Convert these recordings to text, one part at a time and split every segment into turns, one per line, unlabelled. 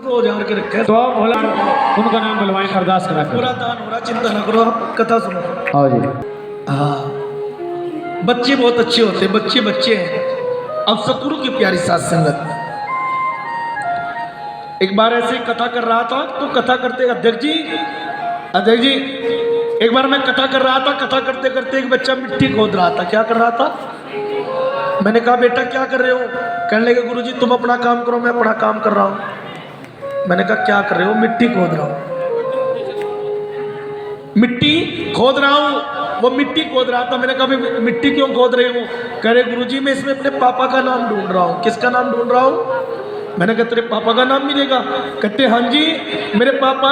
2000 के रखे
तो आप भोला उनका नाम बुलवाएं, अरदास करा
पूरा दान हो रहा, चिंता न करो, आप कथा सुनो।
आओ जी।
हाँ, बच्चे बहुत अच्छे होते हैं, बच्चे बच्चे हैं। अब सतगुरु की प्यारी साथ संगत। एक बार ऐसे ही कथा कर रहा था, तो कथा करते अध्यक्ष जी एक बार मैं कथा कर रहा था, कथा करते करते एक बच्चा मिट्टी खोद रहा था। क्या कर रहा था? मैंने कहा बेटा क्या कर रहे हो? कहने लगे गुरुजी तुम अपना काम करो, मैं अपना काम कर रहा हूं। मैंने कहा क्या कर रहे हो? मिट्टी खोद रहा हूं। मिट्टी खोद रहा हूं। वो मिट्टी खोद रहा था। मैंने कहा मिट्टी क्यों खोद रहे हो? कह रहे गुरुजी मैं इसमें अपने पापा का नाम ढूंढ रहा हूं। किसका नाम ढूंढ रहा हूं? मैंने कहा तेरे पापा का नाम मिलेगा? कहते हाँ जी, मेरे पापा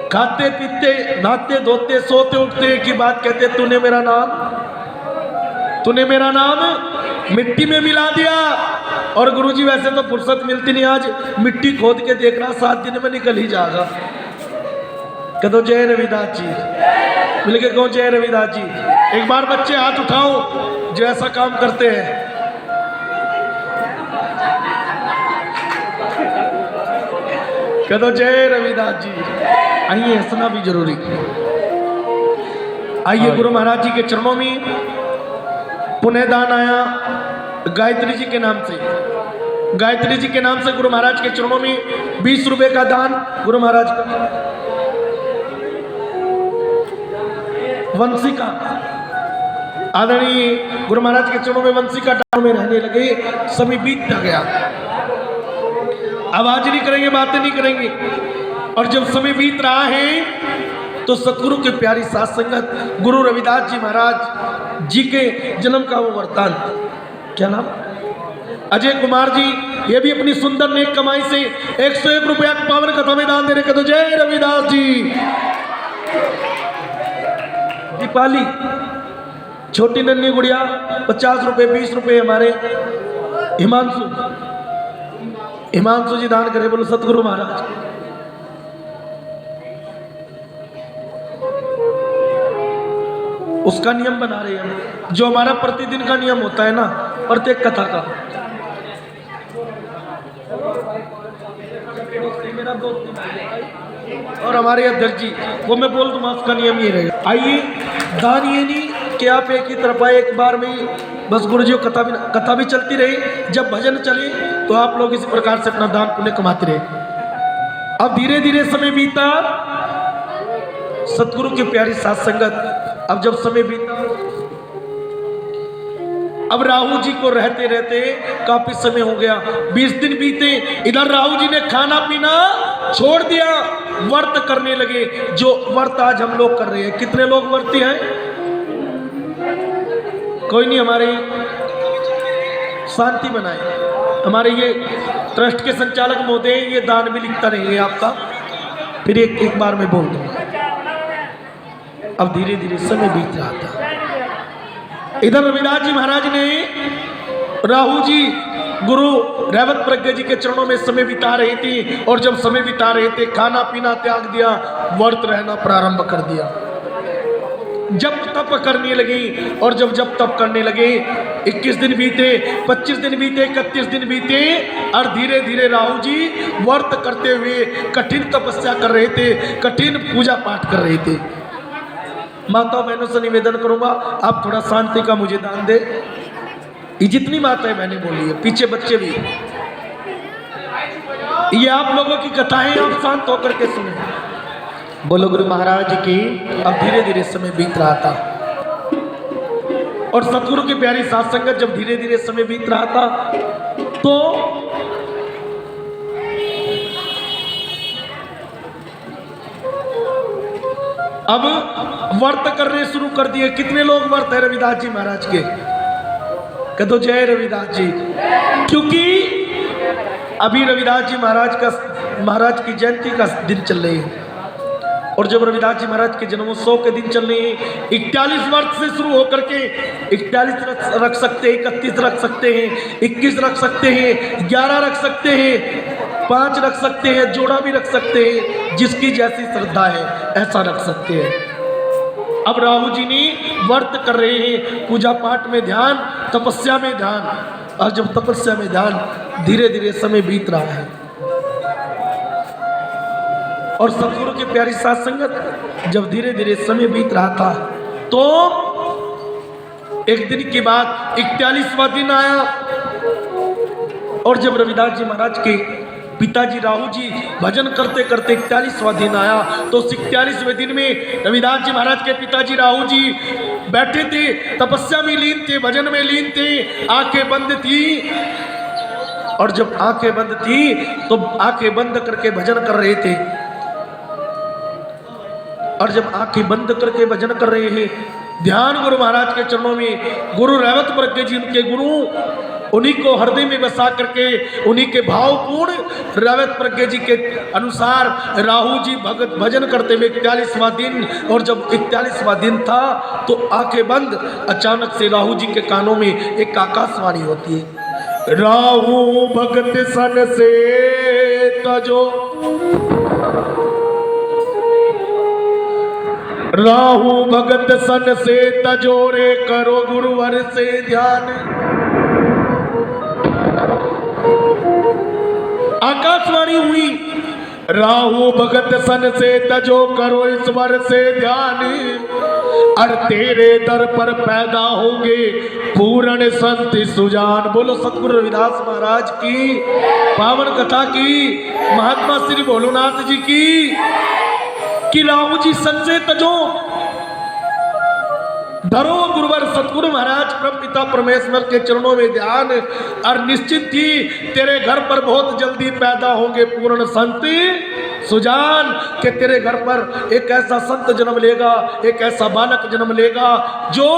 खाते पीते नहाते धोते सोते उठते एक ही बात कहते, तूने मेरा नाम मिट्टी में मिला दिया। और गुरुजी वैसे तो फुर्सत मिलती नहीं, आज मिट्टी खोद के देखना 7 दिन में निकल ही जाएगा। कह दो जय रविदास जी, मिल के कहो जय रविदास जी। एक बार बच्चे हाथ उठाओ जो ऐसा काम करते हैं। कह दो जय रविदास जी। आइए, हंसना भी जरूरी। आइए, गुरु महाराज जी के चरणों में पुण्य दान आया गायत्री जी के नाम से। गायत्री जी के नाम से गुरु महाराज के चरणों में 20 रुपए का दान गुरु महाराज का। वंशिका आदरणीय गुरु महाराज के चरणों में वंशिका टाउन में रहने लगे। समय बीत गया, आवाज नहीं करेंगे, बातें नहीं करेंगे। और जब समय बीत रहा है तो सतगुरु की प्यारी साथ संगत गुरु रविदास जी महाराज जी के जन्म का वो वरदान, क्या नाम, अजय कुमार जी, ये भी अपनी सुंदर नेक कमाई से 101 रुपया पावन कथा में दान दे रहे। तो जय रविदास जी। दीपाली छोटी नन्ही गुड़िया 50 रुपए 20 रुपए हमारे हिमांशु जी दान करे। बोलो सतगुरु महाराज। उसका नियम बना रहे हैं जो हमारा प्रतिदिन का नियम होता है ना, प्रत्येक कथा का। मेरा दोस्त और हमारे अध्यक्ष जी, वो मैं बोल दूंगा, उसका नियम ये रहेगा। आइए, दान ये नहीं कि आप एक ही तरफ आए एक बार में बस गुरु जी कथा भी चलती रही। जब भजन चले तो आप लोग इसी प्रकार से अपना दान पुण्य कमाते रहे। अब धीरे धीरे समय बीता, सतगुरु की प्यारी साथ संगत। अब जब समय बीता, अब राहु जी को रहते रहते काफी समय हो गया, 20 दिन बीते। इधर राहु जी ने खाना पीना छोड़ दिया, व्रत करने लगे। जो व्रत आज हम लोग कर रहे हैं। कितने लोग व्रती हैं? कोई नहीं। हमारे शांति बनाए, हमारे ये ट्रस्ट के संचालक महोदय, ये दान भी लिखता रहेंगे आपका, फिर एक बार में बोल दूंगा। अब धीरे धीरे समय बीत रहा था। इधर रविदास जी महाराज ने राहु जी गुरु रेवत प्रज्ञा जी के चरणों में समय बिता रहे थे। और जब समय बिता रहे थे, खाना पीना त्याग दिया, व्रत रहना प्रारंभ कर दिया। जब तप करने लगी, और जब तप करने लगे, 21 दिन बीते, 25 दिन बीते, 31 दिन बीते। और धीरे धीरे राहु जी व्रत करते हुए कठिन तपस्या कर रहे थे, कठिन पूजा पाठ कर रहे थे। माता बहनों से निवेदन करूंगा, आप थोड़ा शांति का मुझे दान दे। ये जितनी माताएं मैंने बोली है, पीछे बच्चे भी, ये आप लोगों की कथाएं आप शांत होकर के सुने। बोलो गुरु महाराज की। अब धीरे धीरे समय बीत रहा था, और सतगुरु की प्यारी साथ संगत जब धीरे धीरे समय बीत रहा था, तो अब व्रत करने शुरू कर दिए। कितने लोग व्रत है रविदास जी महाराज के? कह दो जय रविदास जी। क्योंकि अभी रविदास जी महाराज की जयंती का दिन चल रही है, और जब रविदास जी महाराज के जन्मोत्सव के दिन चल रहे हैं, 41 वर्ष से शुरू होकर के 41 रख सकते हैं, 31 रख सकते हैं, 21 रख सकते हैं, 11 रख सकते हैं, 5 रख सकते हैं, जोड़ा भी रख सकते हैं, जिसकी जैसी श्रद्धा है ऐसा रख सकते हैं। अब राहु जी ने व्रत कर रहे हैं, पूजा पाठ में ध्यान, तपस्या में ध्यान। और जब तपस्या में ध्यान धीरे धीरे समय बीत रहा है और सतगुरु की प्यारी साथ संगत जब धीरे धीरे समय बीत रहा था तो एक दिन के बाद 41वां दिन आया और जब रविदास जी महाराज के पिताजी राहु जी भजन करते करते 41वां दिन आया तो उस 41वें दिन में रविदास जी महाराज के पिताजी राहु जी बैठे थे, तपस्या में लीन थे, भजन में लीन थे, आंखें बंद थी। और जब आंखें बंद थी तो आंखें बंद करके भजन कर रहे थे। और जब आंखें बंद करके भजन कर रहे हैं, ध्यान गुरु महाराज के चरणों में, गुरु रेवत प्रज्ञ जी उनके गुरु, उन्हीं को हृदय में बसा करके उन्हीं के भावपूर्ण रेवत प्रज्ञ जी के अनुसार राहु जी भगत भजन करते हुए 41वां दिन। और जब 41वां दिन था तो आंखें बंद, अचानक से राहु जी के कानों में एक आकाशवाणी होती है, राहु भगत सन से तजो, राहु भगत सन से तजोरे करो गुरुवर से ध्यान। आकाशवाणी हुई, राहु भगत सन से तजो करो ईश्वर से ध्यान, और तेरे दर पर पैदा होंगे पूर्ण संत सुजान। बोलो सतगुरु रविदास महाराज की पावन कथा की, महात्मा श्री भोलेनाथ जी की, कि राहु जी सन से तजो, धरो गुरुवर सतगुरु महाराज परम पिता परमेश्वर के चरणों में ध्यान, और निश्चित थी तेरे घर पर बहुत जल्दी पैदा होंगे पूर्ण संत सुजान, के तेरे घर पर एक ऐसा संत जन्म लेगा, एक ऐसा बालक जन्म लेगा जो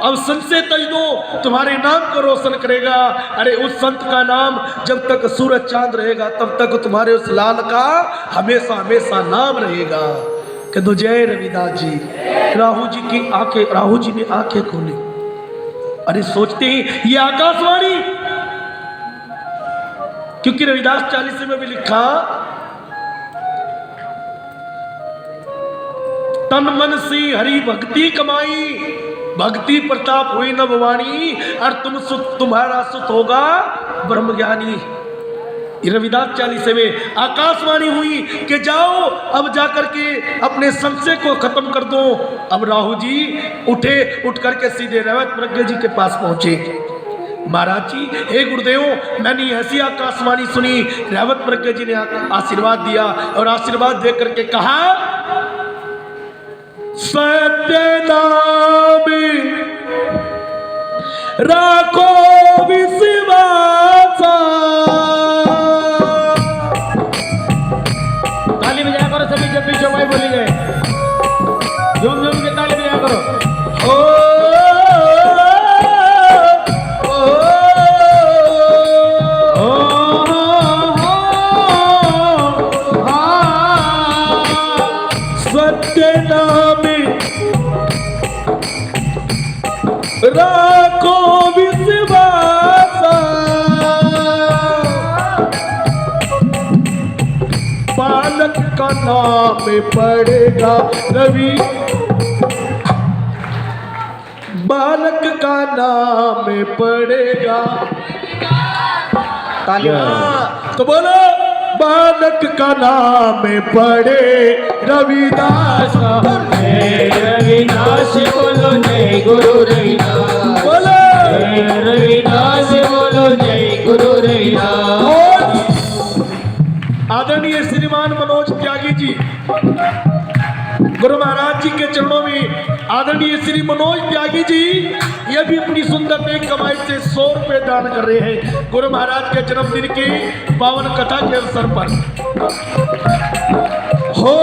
अब संत से तज दो तुम्हारे नाम को रोशन करेगा। अरे उस संत का नाम जब तक सूरज चांद रहेगा तब तक तुम्हारे उस लाल का हमेशा हमेशा नाम रहेगा। कि दो जय रविदास जी। राहु जी की आंखें, राहु जी ने आंखें खोली, अरे सोचते ही ये आकाशवाणी, क्योंकि रविदास 40 में भी लिखा, तन मन से हरि भक्ति कमाई, भक्ति प्रताप हुई नभवाणी, और तुम सुत तुम्हारा सुत होगा ब्रह्म ज्ञानी। रविदास 40 में आकाशवाणी हुई कि जाओ अब जाकर के अपने संशय को खत्म कर दो। अब राहु जी उठे, उठ करके सीधे रेवत प्रज्ञ जी के पास पहुंचे। महाराज जी, हे गुरुदेव, मैंने ऐसी आकाशवाणी सुनी। रेवत प्रज्ञ जी ने आशीर्वाद दिया और आशीर्वाद दे करके कहा, सत्य नाम राखो विश्वासा।
ताली बजाया करो सभी, जब भी चौपाई बोली जाए झूम झूम के ताली बजाया करो।
ओ सत्य नाम राखो विश्वासा, बालक का नाम पड़ेगा रवि, बालक का नाम पड़ेगा। तालियां तो बोलो, बालक का नाम पड़े रविदास।
रविदास बोलो जय गुरु रविदास,
बोलो
रविदास बोलो जय गुरु रविदास।
आदरणीय श्रीमान मनोज त्यागी जी, गुरु महाराज जी के चरणों में आदरणीय श्री मनोज त्यागी जी, ये भी अपनी सुंदर नेक कमाई से 100 रुपए दान कर रहे हैं गुरु महाराज के जन्मदिन की पावन कथा के अवसर पर। हो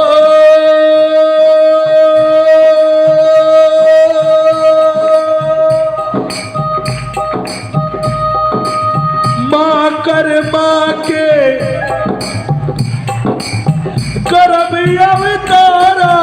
माँ कर माँ के गर्भ अवतारा,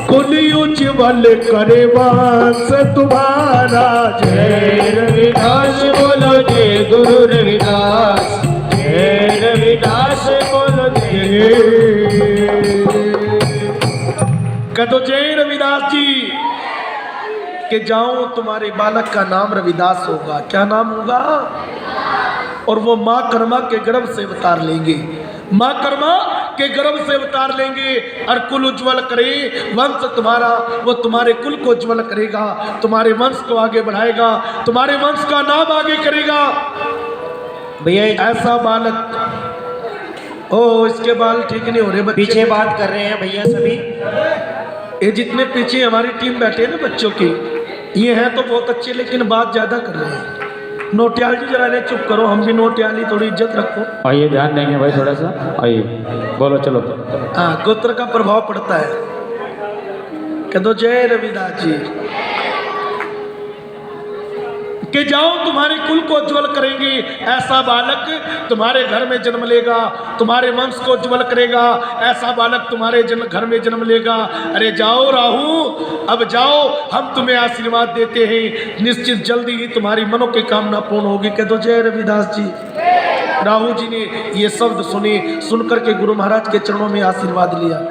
कुली उज्ज्वल करे वंश तुम्हारा।
जय रविदास बोलो जय गुरु रविदास, जय रविदास बोलो जय।
कहो जय रविदास जी। कि जाओ तुम्हारे बालक का नाम रविदास होगा। क्या नाम होगा? और वो माँ कर्मा के गर्भ से अवतार लेंगे, माँ कर्मा के गर्भ से अवतार लेंगे और कुल उज्जवल करे, वंश तुम्हारा, वो तुम्हारे कुल को उज्जवल करेगा, तुम्हारे वंश को आगे बढ़ाएगा, तुम्हारे वंश का नाम आगे करेगा।
भैया
ऐसा बालक। ओ इसके बाल ठीक नहीं हो रहे बच्चे,
पीछे बात कर रहे हैं भैया सभी।
ये जितने पीछे हमारी टीम बैठे हैं ना बच्चों की, ये हैं तो बहुत अच्छे लेकिन बात ज्यादा कर रहे हैं। नोटियाल जी जरा इन्हें चुप करो, हम भी नोटियाली, थोड़ी इज्जत रखो।
आइए ध्यान देंगे भाई थोड़ा सा, आइए बोलो चलो।
हाँ गोत्र का प्रभाव पड़ता है। कह दो जय रविदास जी। कि जाओ तुम्हारे कुल को उज्जवल करेंगे, ऐसा बालक तुम्हारे घर में जन्म लेगा, तुम्हारे वंश को उज्जवल करेगा, ऐसा बालक तुम्हारे घर में जन्म लेगा। अरे जाओ राहु, अब जाओ, हम तुम्हें आशीर्वाद देते हैं, निश्चित जल्दी ही तुम्हारी मनो की कामना पूर्ण होगी। कह दो जय रविदास जी। राहु जी ने ये शब्द सुने, सुनकर के गुरु महाराज के चरणों में आशीर्वाद लिया,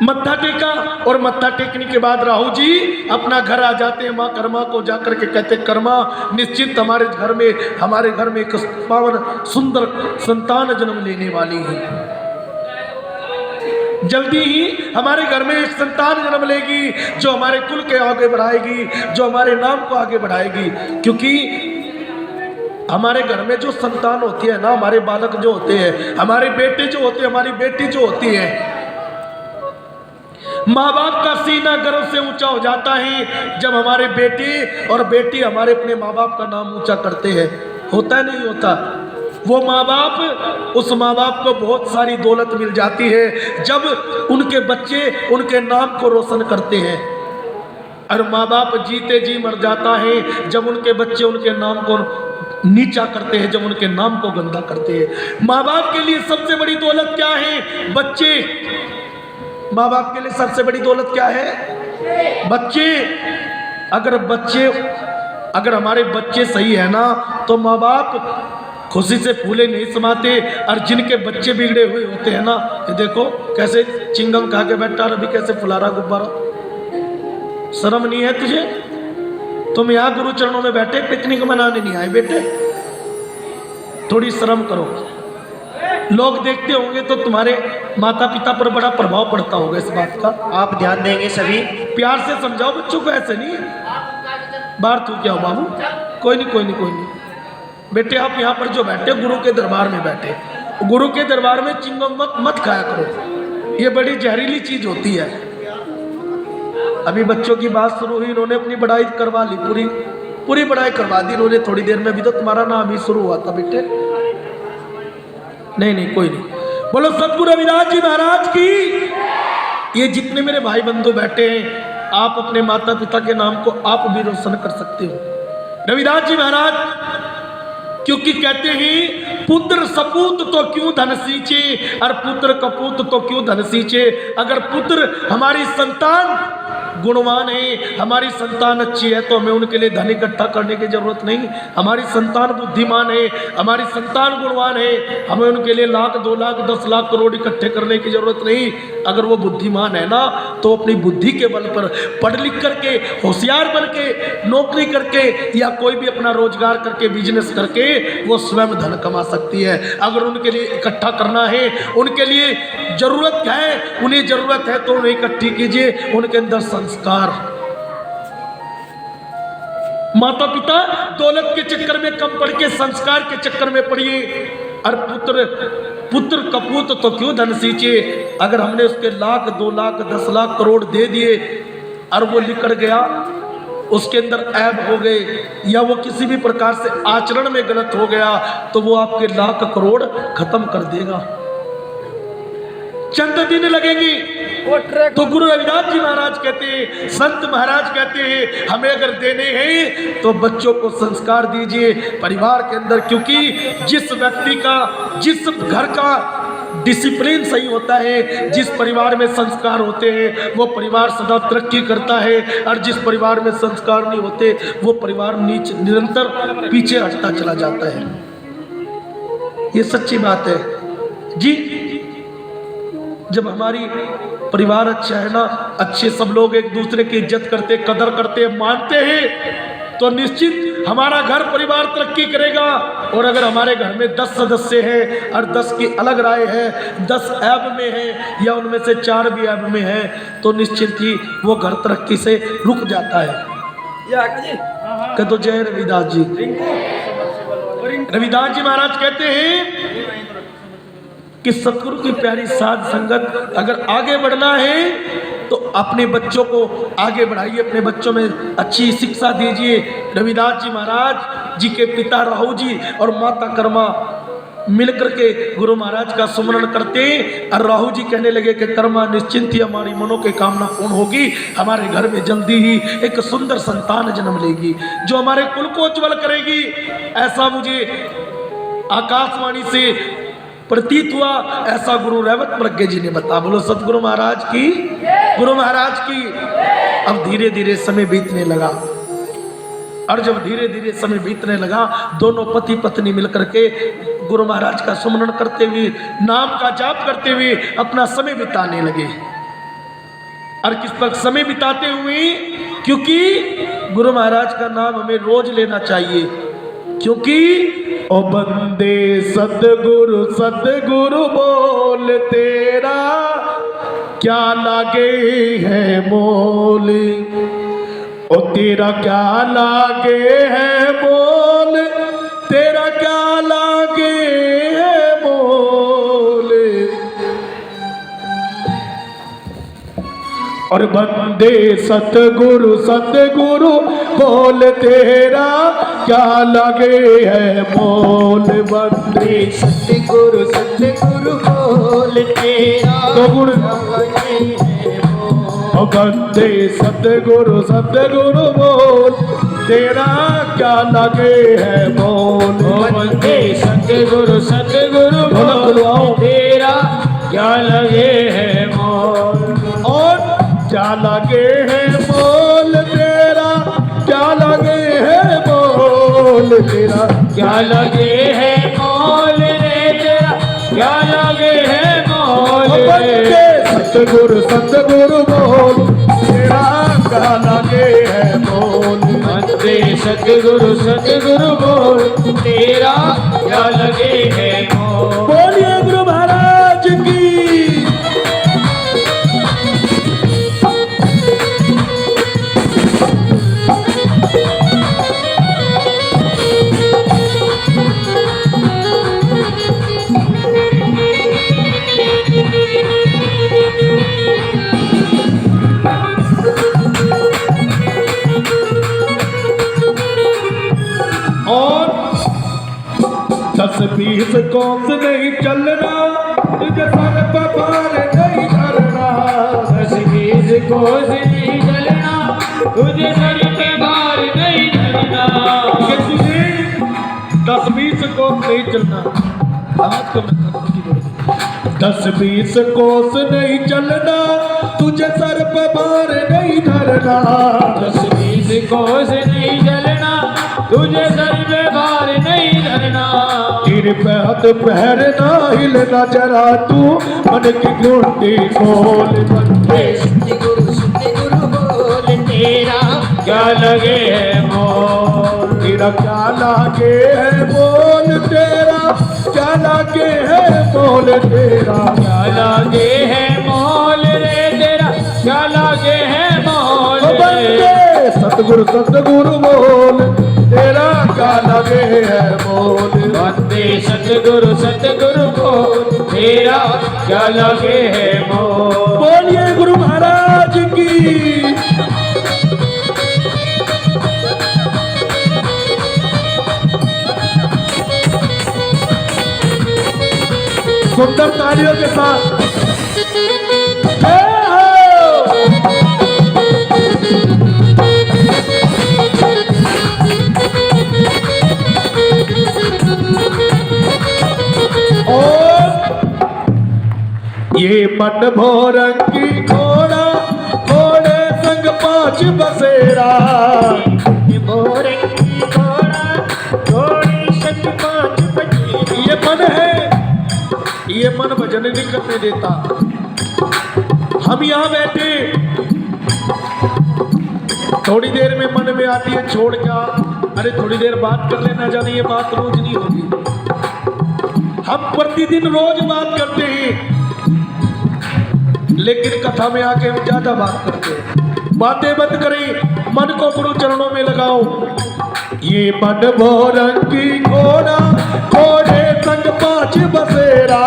मत्था टेका, और मत्था टेकने के बाद राहु जी अपना घर आ जाते हैं। माँ कर्मा को जाकर के कहते, कर्मा निश्चित हमारे घर में एक पावन सुंदर संतान जन्म लेने वाली है, जल्दी ही हमारे घर में एक संतान जन्म लेगी जो हमारे कुल के आगे बढ़ाएगी, जो हमारे नाम को आगे बढ़ाएगी। क्योंकि हमारे घर में जो संतान होती है ना, हमारे बालक जो होते हैं, हमारे बेटे जो होते हैं, हमारी बेटी जो होती है, माँ बाप का सीना गर्व से ऊंचा हो जाता है जब हमारे बेटे और बेटी हमारे अपने माँ बाप का नाम ऊंचा करते हैं। होता है नहीं होता? वो माँ बाप, उस माँ बाप को बहुत सारी दौलत मिल जाती है जब उनके बच्चे उनके नाम को रोशन करते हैं। और माँ बाप जीते जी मर जाता है जब उनके बच्चे उनके नाम को नीचा करते हैं, जब उनके नाम को गंदा करते हैं। माँ बाप के लिए सबसे बड़ी दौलत क्या है? बच्चे। माँ बाप के लिए सबसे बड़ी दौलत क्या है? बच्चे। अगर हमारे बच्चे सही है ना तो माँ बाप खुशी से फूले नहीं समाते। और जिनके बच्चे बिगड़े हुए होते हैं ना, ये देखो कैसे चिंगम खा के बैठा, अभी कैसे फुला रहा गुब्बारा। शर्म नहीं है तुझे? तुम यहाँ गुरु चरणों में बैठे पिकनिक मनाने नहीं आए बेटे, थोड़ी शर्म करो। लोग देखते होंगे तो तुम्हारे माता पिता पर बड़ा प्रभाव पड़ता होगा इस बात का।
आप ध्यान देंगे सभी।
प्यार से समझाओ बच्चों को, ऐसे नहीं बाहर तू क्या हो बाबू, कोई नहीं बेटे। आप यहाँ पर जो बैठे गुरु के दरबार में बैठे, गुरु के दरबार में चिंगम मत खाया करो, ये बड़ी जहरीली चीज होती है। अभी बच्चों की बात शुरू हुई, इन्होंने अपनी पढ़ाई करवा ली, पूरी पढ़ाई करवा दी इन्होंने थोड़ी देर में। भी तो तुम्हारा नाम ही शुरू हुआ था बेटे। नहीं कोई नहीं। बोलो सतगुरु रविदास जी महाराज की। ये जितने मेरे भाई बंधु बैठे हैं, आप अपने माता पिता के नाम को आप भी रोशन कर सकते हो। रविदास जी महाराज, क्योंकि कहते हैं पुत्र सपूत तो क्यों धन सींचे, और पुत्र कपूत तो क्यों धन सींचे। अगर पुत्र हमारी संतान गुणवान है, हमारी संतान अच्छी है, तो हमें उनके लिए धन इकट्ठा करने की जरूरत नहीं। हमारी संतान बुद्धिमान है, हमारी संतान गुणवान है, हमें उनके लिए लाख 2 लाख 10 लाख करोड़ इकट्ठे करने की जरूरत नहीं। अगर वो बुद्धिमान है ना, तो अपनी बुद्धि के बल पर पढ़ लिख करके, होशियार बन के, नौकरी करके, या कोई भी अपना रोजगार करके, बिजनेस करके वो स्वयं धन कमा सकती है। अगर उनके लिए इकट्ठा करना है, उनके लिए जरूरत है, उन्हें जरूरत है, तो उन्हें इकट्ठी कीजिए। उनके अंदर संस्कार। माता पिता दौलत के चक्कर में कम पड़ के संस्कार के चक्कर में पड़िए। और पुत्र कपूत तो क्यों धन सींचे। अगर हमने उसके लाख 2 लाख 10 लाख करोड़ दे दिए और वो निकल गया, उसके अंदर ऐब हो गए, या वो किसी भी प्रकार से आचरण में गलत हो गया, तो वो आपके लाख करोड़ खत्म कर देगा। चंद दिन लगेंगे। तो गुरु रविदास जी महाराज कहते हैं, संत महाराज कहते हैं, हमें अगर देने हैं तो बच्चों को संस्कार दीजिए परिवार के अंदर। क्योंकि जिस व्यक्ति का, जिस घर का डिसिप्लिन सही होता है, जिस परिवार में संस्कार होते हैं, वो परिवार सदा तरक्की करता है। और जिस परिवार में संस्कार नहीं होते, वो परिवार निरंतर पीछे हटता चला जाता है। ये सच्ची बात है जी। जब हमारी परिवार अच्छा है ना, अच्छे सब लोग एक दूसरे की इज्जत करते, कदर करते, मानते हैं, तो निश्चित हमारा घर परिवार तरक्की करेगा। और अगर हमारे घर में 10 सदस्य हैं और 10 की अलग राय है, 10 ऐब में है या उनमें से 4 भी ऐब में है, तो निश्चित ही वो घर तरक्की से रुक जाता है। कह तो जय रविदास जी। रविदास जी महाराज कहते हैं कि सतगुरु की प्यारी साध संगत अगर आगे बढ़ना है तो अपने बच्चों को आगे बढ़ाइए, अपने बच्चों में अच्छी शिक्षा दीजिए। रविदास जी महाराज जी के पिता राहु जी और माता कर्मा मिलकर के गुरु महाराज का सुमरण करते, और राहु जी कहने लगे कि कर्मा निश्चिंत ही हमारी मनों की कामना पूर्ण होगी, हमारे घर में जल्दी ही एक सुंदर संतान जन्म लेगी जो हमारे कुल को उज्ज्वल करेगी। ऐसा मुझे आकाशवाणी से प्रतीत हुआ, ऐसा गुरु रेवत प्रज्ञ जी ने बताया। बोलो सतगुरु महाराज की, गुरु महाराज की। अब धीरे धीरे समय बीतने लगा, और जब धीरे धीरे समय बीतने लगा, दोनों पति पत्नी मिलकर के गुरु महाराज का सुमरण करते हुए, नाम का जाप करते हुए अपना समय बिताने लगे। और किस पर समय बिताते हुए, क्योंकि गुरु महाराज का नाम हमें रोज लेना चाहिए, क्योंकि ओ बंदे सतगुरु सतगुरु बोल तेरा क्या लागे है मोल, ओ तेरा क्या लागे है मोल, तेरा क्या लागे है मोल। और बंदे सतगुरु सतगुरु बोल तेरा क्या लागे है मोल, बंदे
सतगुरु सतगुरु बोल तेरा
तो गुण
लागे है मोल।
बंदे सतगुरु सतगुरु बोल तेरा क्या लागे है मोल,
बंदे सतगुरु सतगुरु बोल तेरा क्या लगे है मोल।
और क्या लागे है मोल तेरा, क्या लागे है मोल तेरा,
क्या लगे है मोल रे तेरा, क्या लगे है मोल
बंदे सतगुरु सतगुरु बोल तेरा क्या लागे है मोल।
बंदे सतगुरु सतगुरु बोल तेरा क्या लगे है मोल।
बोलिए गुरु महाराज की। और 10-20 कोस नहीं चलना, तुझे सर पर भार नहीं धरना।
10-20 कोस नहीं चलना, तुझे सर पे भार नहीं धरना।
कि तुझे 10-20 कोस नहीं चलना, आवाज कम रखना। 10-20 कोस नहीं चलना, तुझे सर पर भार नहीं धरना।
10-20 कोस नहीं चलना, तुझे सर पे भार नहीं धरना।
तेरे पे हाथ पहरना, हिलना जरा तू मन की घुंडी खोल। बंदे
सतगुरु सतगुरु बोल तेरा
क्या लगे है मोल,
तेरा क्या लागे है बोल तेरा, क्या लागे है बोल तेरा।
क्या लागे है मोल रे तेरा, क्या लागे है मोल।
बंदे सतगुरु सतगुरु बोल तेरा क्या लागे है बोल।
बंदे सतगुरु सतगुरु बोल तेरा क्या लगे है मोल।
बोलिए गुरु महाराज की। सुंदर तालियों के साथ जय हो। और ये मन भोरंगी घोड़ा, घोड़े संग 5 बसेरा।
ये मोरंगी घोड़ा घोड़े संग 5 बसेरा।
ये मन है, ये मन भजन नहीं करने देता। हम हम यहाँ बैठे, थोड़ी देर में मन में आती है छोड़ क्या, अरे थोड़ी देर बात कर लेना, जाने ये बात रोज नहीं होगी। हम प्रतिदिन रोज बात करते हैं, लेकिन कथा में आके हम ज्यादा बात करते हैं। बातें बंद करें, मन को गुरु चरणों में लगाओ। ये मन भोरंग की घोड़ा, घोड़े संग पांच बसेरा।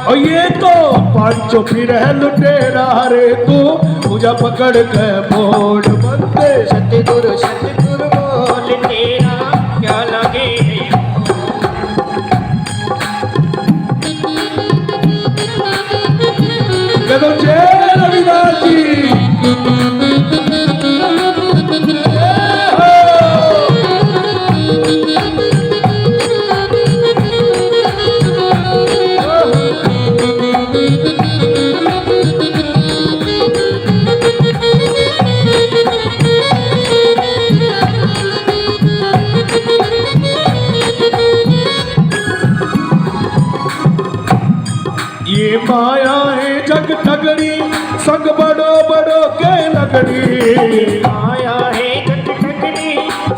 और ये तो पांचों फिर है लुटेरा रे, तू मुझे पकड़ के मोड़ बंदे।
सतगुरु बोल तेरा क्या लगे
कदम जय रविदास जी। ये माया है जग ठगड़ी, संग बड़ो बड़ो के लगड़ी।
माया है जग ठगड़ी,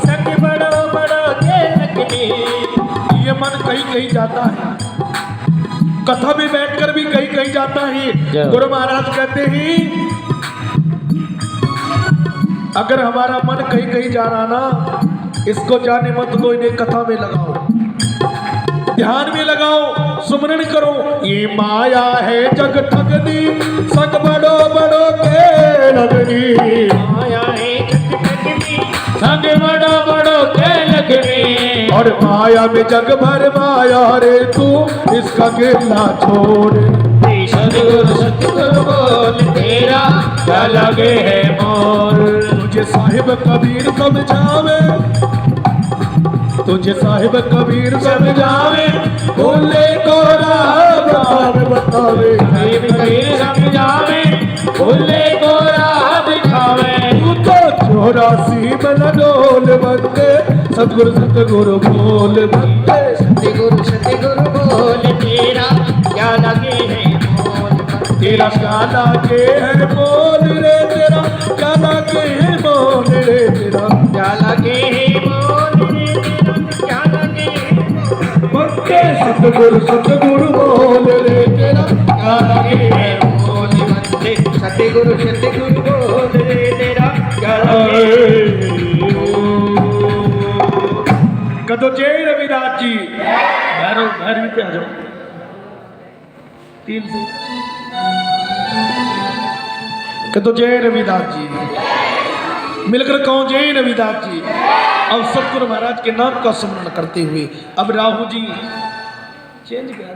संग बड़ो बड़ो के लगड़ी।
ये मन कहीं कहीं जाता है, कथा में बैठकर भी कहीं कहीं जाता है। गुरु महाराज कहते हैं अगर हमारा मन कहीं कहीं जा रहा ना, इसको जाने मत दो, इन्हें कथा में लगाओ, ध्यान में लगाओ, सुमरण करो। ये माया है जग ठगनी, संग बड़ो बड़ो के लगनी।
माया है जग ठगनी,
संग बड़ो बड़ो के लगनी।
और माया में जग भर माया रे, तू इसका गिरना छोड़।
सतगुरु बोल
तेरा क्या लगे है मोर।
तुझे साहिब कबीर समझावे, तुझे साहिब कबीर समझावे, बोले को राह बतावे बतावे।
साहिब कबीर समझावे, बोले को राह दिखावे।
तू तो 84 बन डोल बंदे, सतगुरु बोल बंदे।
सतगुरु बोल तेरा क्या लगे है बोल
तेरा क्या लागे है बोल रे, तेरा क्या लागे है बोल रे, तेरा
क्या लगे है बोल रे, तेरा क्या लगे है
बंदे। सतगुरु बोल रे, तेरा क्या लागे है
बोल बंदे। सतगुरु बोल रे तेरा क्या लगे।
कदो जय रविदास जी। भैरवी पे आ जाओ, 3 से कदो जय रविदास जी। मिलकर कहो जय रविदास जी। अब सतगुरु महाराज के नाम का स्मरण करते हुए अब राहु जी चेंज कर